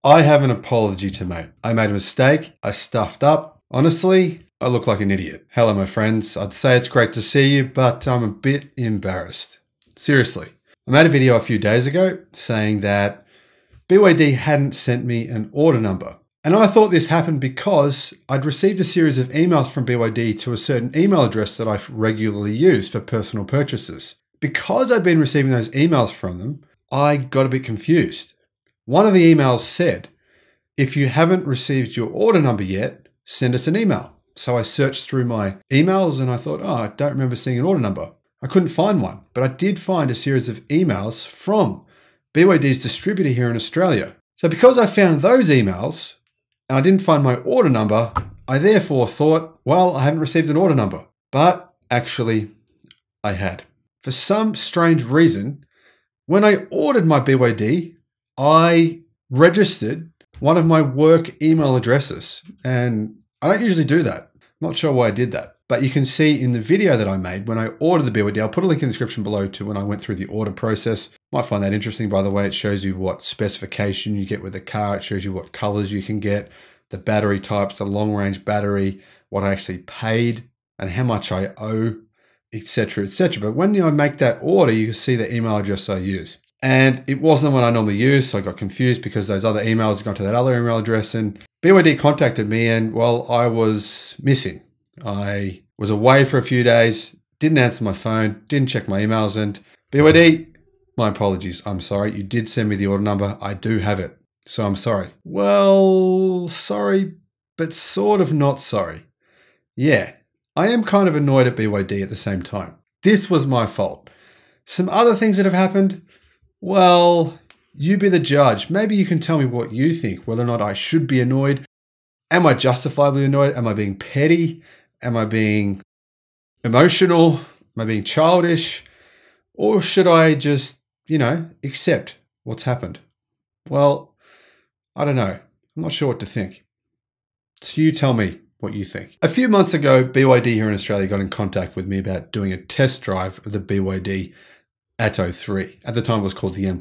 I have an apology to make. I made a mistake. I stuffed up. Honestly, I look like an idiot. Hello, my friends. I'd say it's great to see you, but I'm a bit embarrassed. Seriously. I made a video a few days ago saying that BYD hadn't sent me an order number. And I thought this happened because I'd received a series of emails from BYD to a certain email address that I regularly use for personal purchases. Because I'd been receiving those emails from them, I got a bit confused. One of the emails said, if you haven't received your order number yet, send us an email. So I searched through my emails and I thought, oh, I don't remember seeing an order number. I couldn't find one, but I did find a series of emails from BYD's distributor here in Australia. So because I found those emails and I didn't find my order number, I therefore thought, well, I haven't received an order number. But actually, I had. For some strange reason, when I ordered my BYD, I registered one of my work email addresses, and I don't usually do that. I'm not sure why I did that, but you can see in the video that I made when I ordered the BYD, I'll put a link in the description below to when I went through the order process. Might find that interesting, by the way. It shows you what specification you get with the car. It shows you what colors you can get, the battery types, the long range battery, what I actually paid and how much I owe, etc., etc. But when I make that order, you can see the email address I use. And it wasn't the one I normally use, so I got confused because those other emails got to that other email address, and BYD contacted me and, well, I was missing. I was away for a few days, didn't answer my phone, didn't check my emails, and BYD, my apologies. I'm sorry. You did send me the order number. I do have it, so I'm sorry. Well, sorry, but sort of not sorry. Yeah, I am kind of annoyed at BYD at the same time. This was my fault. Some other things that have happened, well, you be the judge. Maybe you can tell me what you think, whether or not I should be annoyed. Am I justifiably annoyed? Am I being petty? Am I being emotional? Am I being childish? Or should I just, accept what's happened? Well, I don't know. I'm not sure what to think. So you tell me what you think. A few months ago, BYD here in Australia got in contact with me about doing a test drive of the BYD Atto 3. At the time, it was called the N+.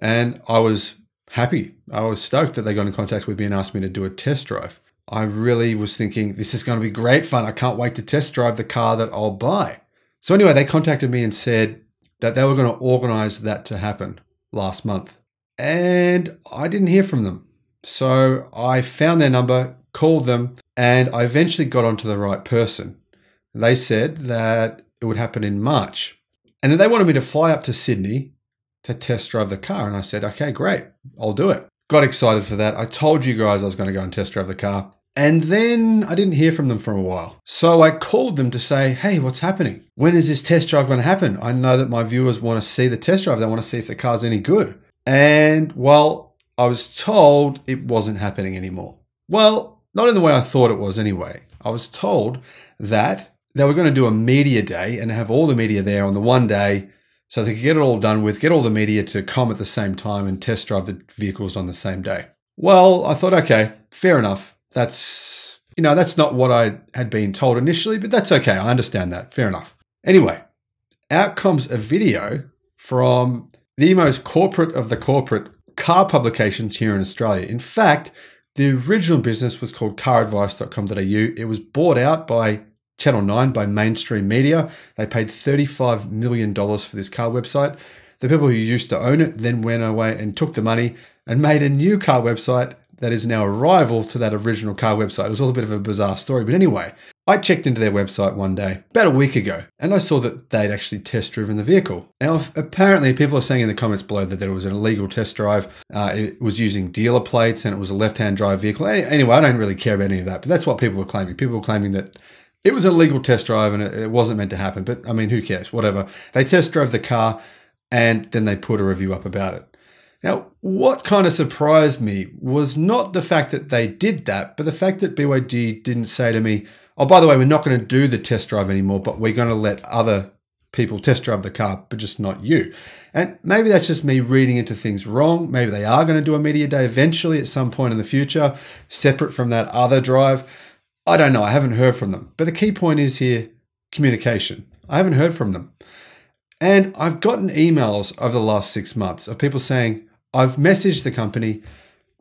And I was happy. I was stoked that they got in contact with me and asked me to do a test drive. I really was thinking, this is going to be great fun. I can't wait to test drive the car that I'll buy. So anyway, they contacted me and said that they were going to organize that to happen last month. And I didn't hear from them. So I found their number, called them, and I eventually got onto the right person. They said that it would happen in March. And then they wanted me to fly up to Sydney to test drive the car. And I said, okay, great, I'll do it. Got excited for that. I told you guys I was going to go and test drive the car. And then I didn't hear from them for a while. So I called them to say, hey, what's happening? When is this test drive going to happen? I know that my viewers want to see the test drive. They want to see if the car's any good. And well, I was told it wasn't happening anymore. Well, not in the way I thought it was anyway. I was told that they were going to do a media day and have all the media there on the one day so they could get it all done with, get all the media to come at the same time and test drive the vehicles on the same day. Well, I thought, okay, fair enough. That's not what I had been told initially, but that's okay. I understand that. Fair enough. Anyway, out comes a video from the most corporate of the corporate car publications here in Australia. In fact, the original business was called caradvice.com.au. It was bought out by Channel 9, by mainstream media. They paid $35 million for this car website. The people who used to own it then went away and took the money and made a new car website that is now a rival to that original car website. It was all a bit of a bizarre story. But anyway, I checked into their website one day, about a week ago, and I saw that they'd actually test driven the vehicle. Now, apparently people are saying in the comments below that it was an illegal test drive. It was using dealer plates and it was a left-hand drive vehicle. Anyway, I don't really care about any of that, but that's what people were claiming. People were claiming that it was a legal test drive and it wasn't meant to happen. But I mean, who cares? Whatever. They test drove the car and then they put a review up about it. Now, what kind of surprised me was not the fact that they did that, but the fact that BYD didn't say to me, oh, by the way, we're not going to do the test drive anymore, but we're going to let other people test drive the car, but just not you. And maybe that's just me reading into things wrong. Maybe they are going to do a media day eventually at some point in the future, separate from that other drive. I don't know. I haven't heard from them. But the key point is here, communication. I haven't heard from them. And I've gotten emails over the last 6 months of people saying, I've messaged the company,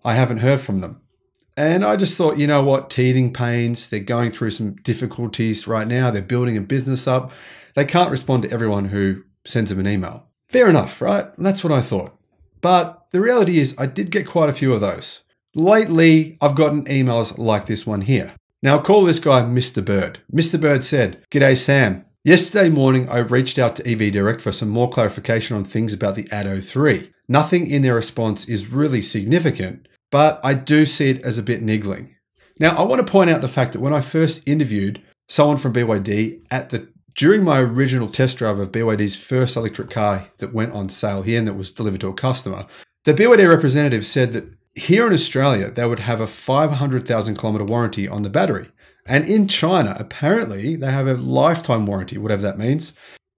I haven't heard from them. And I just thought, you know what, teething pains, they're going through some difficulties right now. They're building a business up. They can't respond to everyone who sends them an email. Fair enough, right? That's what I thought. But the reality is I did get quite a few of those. Lately, I've gotten emails like this one here. Now, I'll call this guy Mr. Bird. Mr. Bird said, "G'day, Sam. Yesterday morning, I reached out to EV Direct for some more clarification on things about the Atto 3. Nothing in their response is really significant, but I do see it as a bit niggling." Now, I want to point out the fact that when I first interviewed someone from BYD during my original test drive of BYD's first electric car that went on sale here and that was delivered to a customer, the BYD representative said that here in Australia, they would have a 500,000 kilometer warranty on the battery. And in China, apparently, they have a lifetime warranty, whatever that means.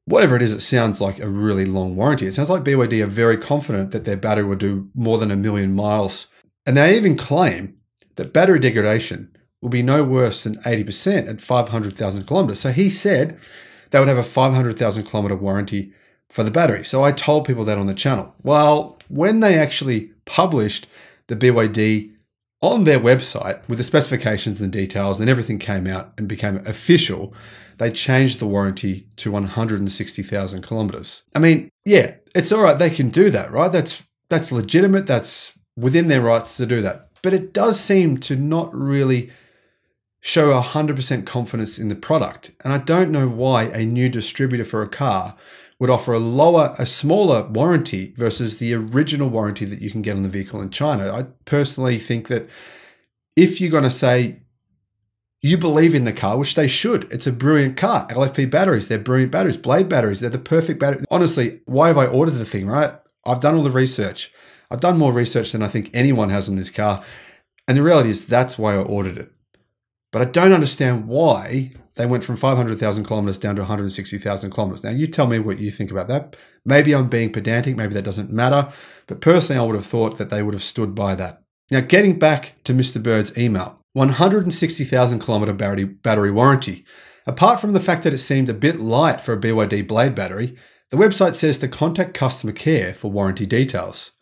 Whatever it is, it sounds like a really long warranty. It sounds like BYD are very confident that their battery will do more than 1 million miles. And they even claim that battery degradation will be no worse than 80% at 500,000 kilometers. So he said they would have a 500,000 kilometer warranty for the battery. So I told people that on the channel. Well, when they actually published the BYD on their website with the specifications and details and everything came out and became official, they changed the warranty to 160,000 kilometers. I mean, yeah, it's all right. They can do that, right? That's legitimate. That's within their rights to do that. But it does seem to not really show 100% confidence in the product. And I don't know why a new distributor for a car would offer a smaller warranty versus the original warranty that you can get on the vehicle in China. I personally think that if you're going to say you believe in the car, which they should, it's a brilliant car. LFP batteries, they're brilliant batteries, Blade batteries, they're the perfect battery. Honestly, why have I ordered the thing, right? I've done all the research. I've done more research than I think anyone has on this car. And the reality is that's why I ordered it. But I don't understand why they went from 500,000 kilometers down to 160,000 kilometers. Now, you tell me what you think about that. Maybe I'm being pedantic. Maybe that doesn't matter. But personally, I would have thought that they would have stood by that. Now, getting back to Mr. Bird's email, 160,000 kilometer battery warranty. Apart from the fact that it seemed a bit light for a BYD Blade battery, the website says to contact customer care for warranty details.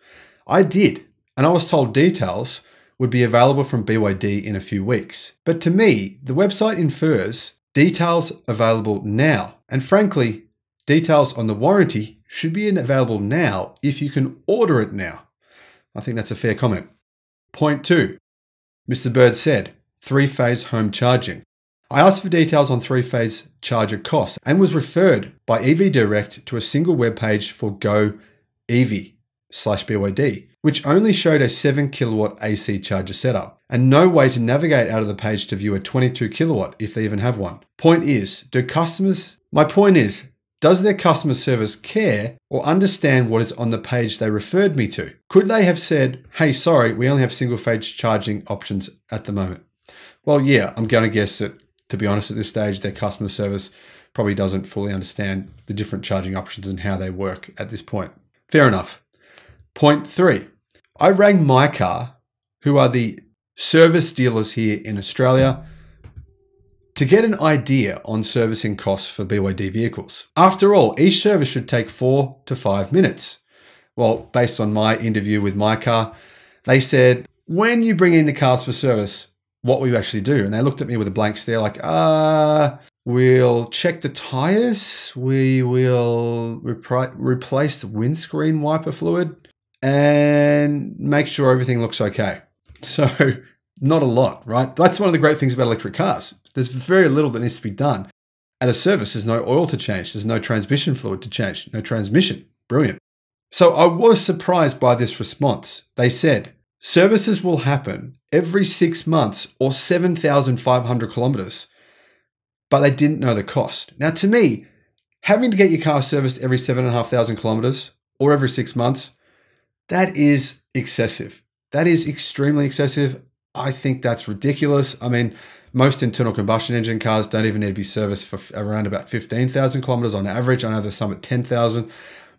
I did, and I was told details would be available from BYD in a few weeks. But to me, the website infers details available now. And frankly, details on the warranty should be available now if you can order it now. I think that's a fair comment. Point 2. Mr. Bird said, 3-phase home charging. I asked for details on 3-phase charger costs and was referred by EV Direct to a single web page for Go EV/BYD, which only showed a 7 kilowatt AC charger setup and no way to navigate out of the page to view a 22 kilowatt if they even have one. My point is, does their customer service care or understand what is on the page they referred me to? Could they have said, hey, sorry, we only have single phase charging options at the moment? Well, yeah, I'm going to guess that, to be honest, at this stage, their customer service probably doesn't fully understand the different charging options and how they work at this point. Fair enough. Point 3, I rang my car, who are the service dealers here in Australia, to get an idea on servicing costs for BYD vehicles. After all, each service should take 4 to 5 minutes. Well, based on my interview with my car, they said, when you bring in the cars for service, what will you actually do? And they looked at me with a blank stare like, we'll check the tires, we will replace the windscreen wiper fluid, and make sure everything looks okay. So not a lot, right? That's one of the great things about electric cars. There's very little that needs to be done. At a service, there's no oil to change. There's no transmission fluid to change, no transmission. Brilliant. So I was surprised by this response. They said, services will happen every 6 months or 7,500 kilometers, but they didn't know the cost. Now, to me, having to get your car serviced every 7,500 kilometers or every 6 months, that is excessive. That is extremely excessive. I think that's ridiculous. I mean, most internal combustion engine cars don't even need to be serviced for around about 15,000 kilometers on average. I know there's some at 10,000,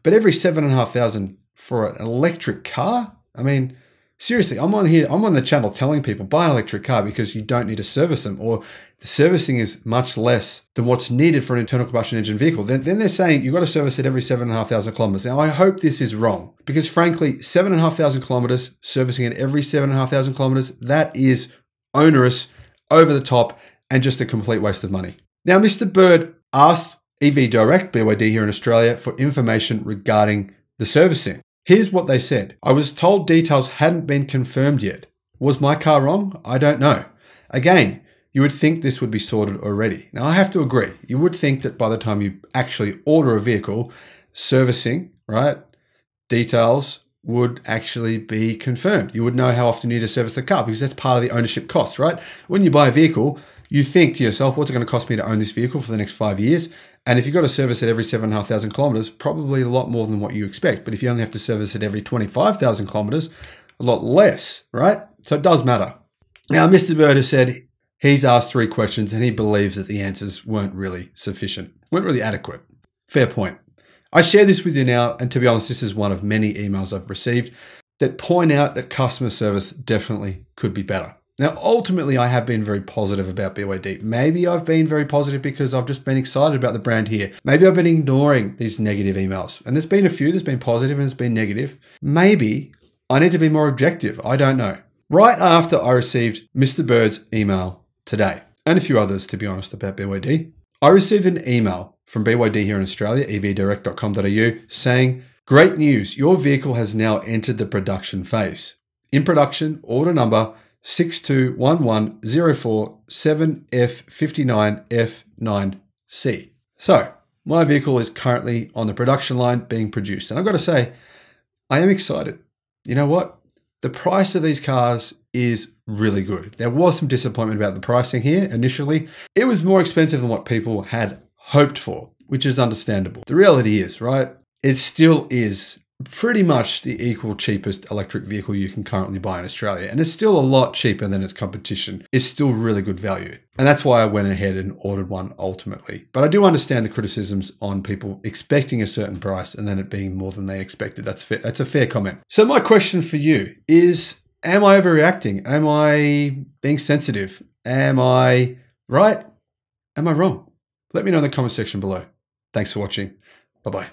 but every 7,500 for an electric car, I mean, Seriously, I'm on the channel telling people buy an electric car because you don't need to service them, or the servicing is much less than what's needed for an internal combustion engine vehicle. Then they're saying you've got to service it every 7,500 kilometers. Now, I hope this is wrong because frankly, 7,500 kilometers, servicing it every 7,500 kilometers, that is onerous, over the top, and just a complete waste of money. Now, Mr. Bird asked EV Direct, BYD here in Australia, for information regarding the servicing. Here's what they said. I was told details hadn't been confirmed yet. Was my car wrong? I don't know. Again, you would think this would be sorted already. Now, I have to agree. You would think that by the time you actually order a vehicle, servicing, right, details would actually be confirmed. You would know how often you need to service the car because that's part of the ownership cost, right? When you buy a vehicle, you think to yourself, what's it going to cost me to own this vehicle for the next 5 years? And if you've got to service it every 7,500 kilometers, probably a lot more than what you expect. But if you only have to service it every 25,000 kilometers, a lot less, right? So it does matter. Now, Mr. Bird has said he's asked 3 questions and he believes that the answers weren't really sufficient, weren't really adequate. Fair point. I share this with you now, and to be honest, this is one of many emails I've received that point out that customer service definitely could be better. Now, ultimately, I have been very positive about BYD. Maybe I've been very positive because I've just been excited about the brand here. Maybe I've been ignoring these negative emails. And there's been a few, there's been positive and there's been negative. Maybe I need to be more objective. I don't know. Right after I received Mr. Bird's email today, and a few others, to be honest, about BYD, I received an email from BYD here in Australia, evdirect.com.au, saying, great news, your vehicle has now entered the production phase. In production, order number 6211047F59F9C. So my vehicle is currently on the production line being produced. And I've got to say, I am excited. You know what? The price of these cars is really good. There was some disappointment about the pricing here initially. It was more expensive than what people had hoped for, which is understandable. The reality is, right? It still is pretty much the equal cheapest electric vehicle you can currently buy in Australia. And it's still a lot cheaper than its competition. It's still really good value. And that's why I went ahead and ordered one ultimately. But I do understand the criticisms on people expecting a certain price and then it being more than they expected. That's fair. That's a fair comment. So my question for you is, am I overreacting? Am I being sensitive? Am I right? Am I wrong? Let me know in the comment section below. Thanks for watching. Bye-bye.